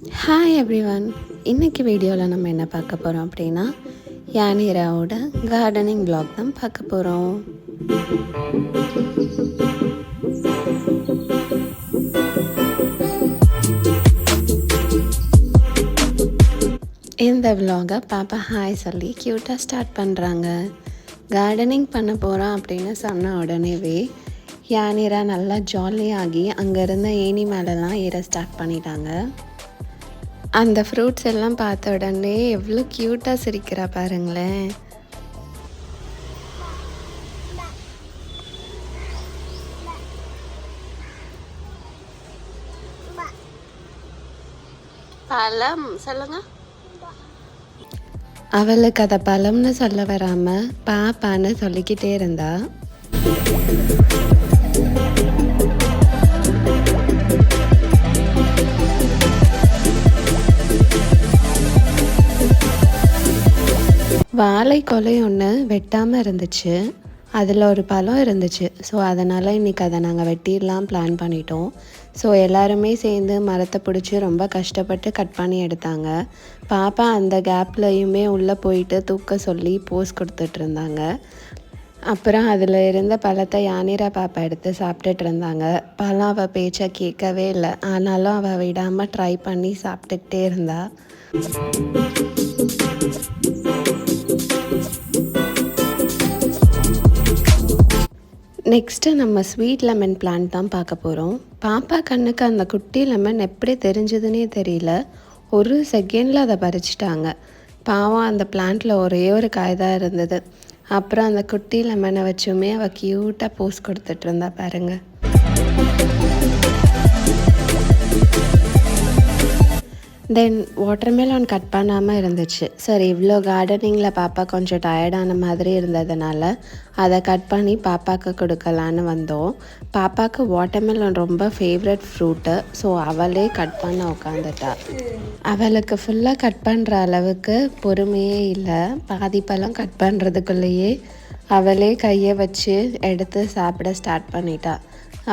Hi everyone. இன்றைக்கி வீடியோவில் நம்ம என்ன பார்க்க போகிறோம் அப்படின்னா யானிராவோட கார்டனிங் vlog தான் பார்க்க போகிறோம். இந்த vlog-ஐ பாப்பா ஹாய் சொல்லி க்யூட்டாக ஸ்டார்ட் பண்ணுறாங்க. கார்டனிங் பண்ண போகிறோம் அப்படின்னு சொன்ன உடனேவே யானிரா நல்லா ஜாலியாகி அங்கே இருந்த ஏணி மேலெலாம் ஏற ஸ்டார்ட் பண்ணிட்டாங்க. அந்த ஃப்ரூட்ஸ் எல்லாம் பார்த்த உடனே எவ்வளோ க்யூட்டாக சிரிக்கிறா பாருங்களேன். பழம் சொல்லுங்க. அவளுக்கு அதை பழம்னு சொல்ல வராமல் பாப்பான்னு சொல்லிக்கிட்டே இருந்தா. வாழை கொலை ஒன்று வெட்டாமல் இருந்துச்சு, அதில் ஒரு பழம் இருந்துச்சு. ஸோ அதனால் இன்றைக்கி அதை நாங்கள் வெட்டிடலாம் பிளான் பண்ணிட்டோம். ஸோ எல்லாருமே சேர்ந்து மரத்தை பிடிச்சி ரொம்ப கஷ்டப்பட்டு கட் பண்ணி எடுத்தாங்க. பாப்பா அந்த கேப்லையுமே உள்ளே போயிட்டு தூக்க சொல்லி போஸ் கொடுத்துட்டு இருந்தாங்க. அப்புறம் அதில் இருந்த பழத்தை யானிரா பாப்பா எடுத்து சாப்பிட்டுட்டு இருந்தாங்க. பழம் அவள் பேச்சை கேட்கவே இல்லை, ஆனாலும் அவள் விடாமல் ட்ரை பண்ணி சாப்பிட்டுக்கிட்டே இருந்தா. நெக்ஸ்ட்டு நம்ம ஸ்வீட் லெமன் பிளான்ட் தான் பார்க்க போகிறோம். பாப்பா கண்ணுக்கு அந்த குட்டி லெமன் எப்படி தெரிஞ்சதுன்னே தெரியல, ஒரு செகண்டில் அதை பறிச்சிட்டாங்க. பாவம் அந்த பிளான்ட்டில் ஒரே ஒரு காய் தான் இருந்தது. அப்புறம் அந்த குட்டி லெமனை வச்சுமே அவள் க்யூட்டாக போஸ் கொடுத்துட்டு இருந்தா பாருங்கள். தென் வாட்டர்மெலான் கட் பண்ணாமல் இருந்துச்சு. சரி, இவ்வளோ கார்டனிங்கில் பாப்பா கொஞ்சம் டயர்டான மாதிரி இருந்ததுனால அதை கட் பண்ணி பாப்பாவுக்கு கொடுக்கலான்னு வந்தோம். பாப்பாவுக்கு வாட்டர்மெலான் ரொம்ப ஃபேவரட் ஃப்ரூட்டு. ஸோ அவளே கட் பண்ண உட்காந்துட்டா. அவளுக்கு ஃபுல்லாக கட் பண்ணுற அளவுக்கு பொறுமையே இல்லை. பாதி பழம் கட் பண்ணுறதுக்குள்ளேயே அவளே கையை வச்சு எடுத்து சாப்பிட ஸ்டார்ட் பண்ணிட்டா.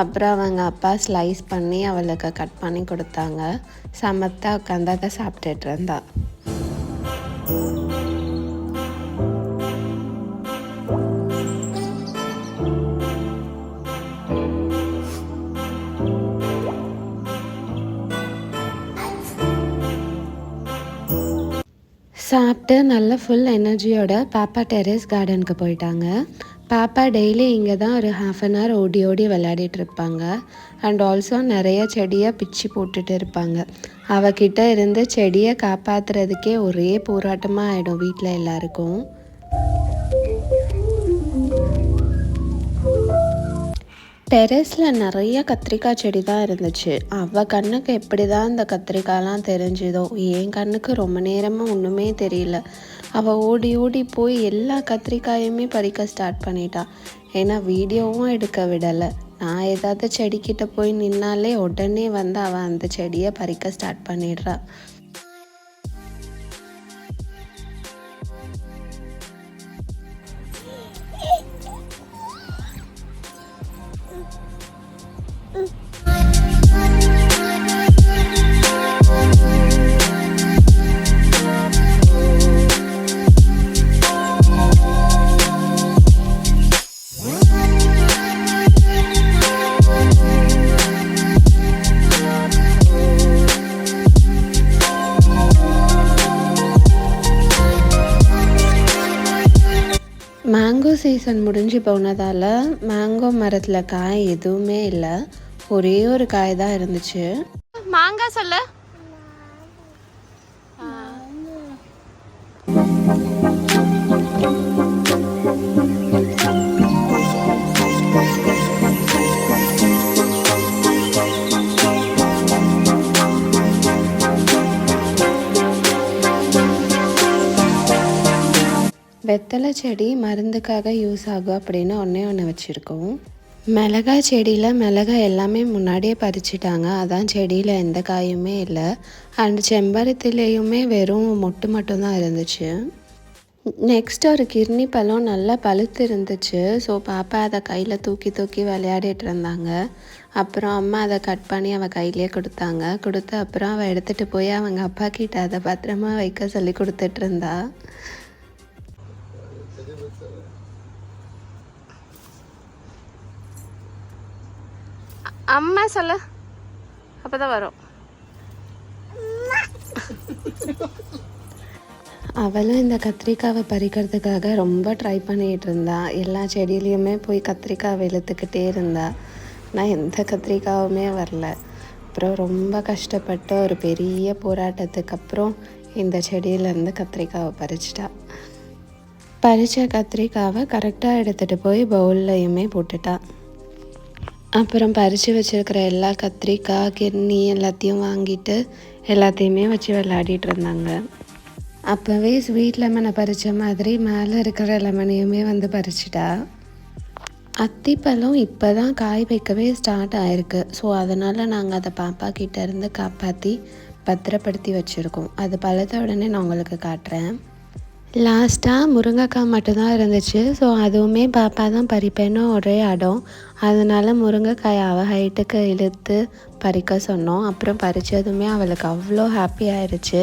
அப்புறம் அவங்க அப்பா ஸ்லைஸ் பண்ணி அவளுக்கு கட் பண்ணி கொடுத்தாங்க. சமத்தா உட்காந்து அதை சாப்பிட்டுட்டு இருந்தா. சாப்பிட்டு நல்ல ஃபுல் எனர்ஜியோட பாப்பா டெரஸ் கார்டனுக்கு போயிட்டாங்க. பாப்பா டெய்லி இங்கே தான் ஒரு ½ ஓடி ஓடி விளையாடிட்டு இருப்பாங்க. அண்ட் ஆல்சோ நிறைய செடியை பிச்சு போட்டுட்டு இருப்பாங்க. அவகிட்ட இருந்து செடியை காப்பாற்றுறதுக்கே ஒரே போராட்டமாக ஆகிடும் வீட்டில் எல்லாருக்கும். டெரஸில் நிறைய கத்திரிக்காய் செடி தான் இருந்துச்சு. அவள் கண்ணுக்கு எப்படி தான் இந்த கத்திரிக்காய்லாம் தெரிஞ்சுதோ, என் கண்ணுக்கு ரொம்ப நேரமாக ஒன்றுமே தெரியல. அவள் ஓடி ஓடி போய் எல்லா கத்திரிக்காயுமே பறிக்க ஸ்டார்ட் பண்ணிட்டா. ஏன்னா வீடியோவும் எடுக்க விடலை. நான் ஏதாவது செடிக்கிட்ட போய் நின்னாலே உடனே வந்து அவள் அந்த செடியை பறிக்க ஸ்டார்ட் பண்ணிடுறா. மேங்கோ சீசன் முடிஞ்சு போனதால் மேங்கோ மரத்தில் காய் எதுவுமே இல்லை. ஒரே ஒரு காய் தான் இருந்துச்சு. மாங்காய் சொல்லு. வெத்தலை செடி மருந்துக்காக யூஸ் ஆகும் அப்படின்னு ஒன்று வச்சுருக்கோம். மிளகாய் செடியில் மிளகாய் எல்லாமே முன்னாடியே பறிச்சிட்டாங்க. அதான் செடியில் எந்த காயுமே இல்லை. அண்ட் செம்பருத்திலேயுமே வெறும் மொட்டு மட்டும்தான் இருந்துச்சு. நெக்ஸ்ட் ஒரு கிர்னி பழம் நல்லா பழுத்து இருந்துச்சு. ஸோ பாப்பா அதை கையில் தூக்கி தூக்கி விளையாடிட்டு இருந்தாங்க. அப்புறம் அம்மா அதை கட் பண்ணி அவள் கையிலேயே கொடுத்தாங்க. கொடுத்து அப்புறம் அவள் எடுத்துகிட்டு போய் அவங்க அப்பா கிட்ட அதை பத்திரமா வைக்க சொல்லி கொடுத்துட்டு இருந்தா. அம்மா சொல்ல அப்பதான் வரும். அவளும் இந்த கத்திரிக்காவை பறிக்கிறதுக்காக ரொம்ப ட்ரை பண்ணிகிட்டு இருந்தா. எல்லா செடியிலையுமே போய் கத்திரிக்காவை இழுத்துக்கிட்டே இருந்தா. ஆனால் எந்த கத்திரிக்காவுமே வரல. அப்புறம் ரொம்ப கஷ்டப்பட்டு ஒரு பெரிய போராட்டத்துக்கு அப்புறம் இந்த செடியிலேருந்து கத்திரிக்காவை பறிச்சிட்டா. பறித்த கத்திரிக்காவை கரெக்டாக எடுத்துகிட்டு போய் பவுல்லையுமே போட்டுட்டா. அப்புறம் பறித்து வச்சுருக்கிற எல்லா கத்திரிக்காய் கிர்னி எல்லாத்தையும் வாங்கிட்டு எல்லாத்தையுமே வச்சு விளையாடிட்டு இருந்தாங்க. அப்போவே ஸ்வீட் லெமனை பறித்த மாதிரி மேலே இருக்கிற லெமனையுமே வந்து பறிச்சிட்டா. அத்திப்பழம் இப்போ தான் காய் வைக்கவே ஸ்டார்ட் ஆகிருக்கு. ஸோ அதனால் நாங்கள் அதை பாப்பா கிட்டேருந்து காப்பாற்றி பத்திரப்படுத்தி வச்சுருக்கோம். அது பழத்த உடனே நான் உங்களுக்கு காட்டுறேன். லாஸ்ட்டாக முருங்கைக்காய் மட்டும்தான் இருந்துச்சு. ஸோ அதுவுமே பாப்பா தான் பறிப்பேன்னு ஒரே அடம். அதனால் முருங்கைக்காய் அவள் ஹைட்டுக்கு இழுத்து பறிக்க சொன்னோம். அப்புறம் பறித்ததுமே அவளுக்கு அவ்வளோ ஹாப்பி ஆயிடுச்சு.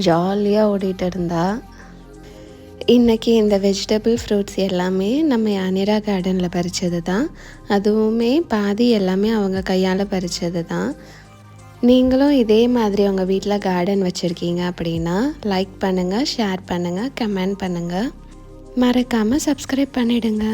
ஜாலியாக ஓடிட்டு இருந்தா. இன்றைக்கி இந்த வெஜிடபிள் ஃப்ரூட்ஸ் எல்லாமே நம்ம அனிரா கார்டனில் பறித்தது தான். அதுவுமே பாதி எல்லாமே அவங்க கையால் பறித்தது தான். நீங்களும் இதே மாதிரி உங்கள் வீட்டில் கார்டன் வச்சுருக்கீங்க அப்படின்னா லைக் பண்ணுங்கள், ஷேர் பண்ணுங்கள், கமெண்ட் பண்ணுங்கள். மறக்காமல் சப்ஸ்கிரைப் பண்ணிவிடுங்க.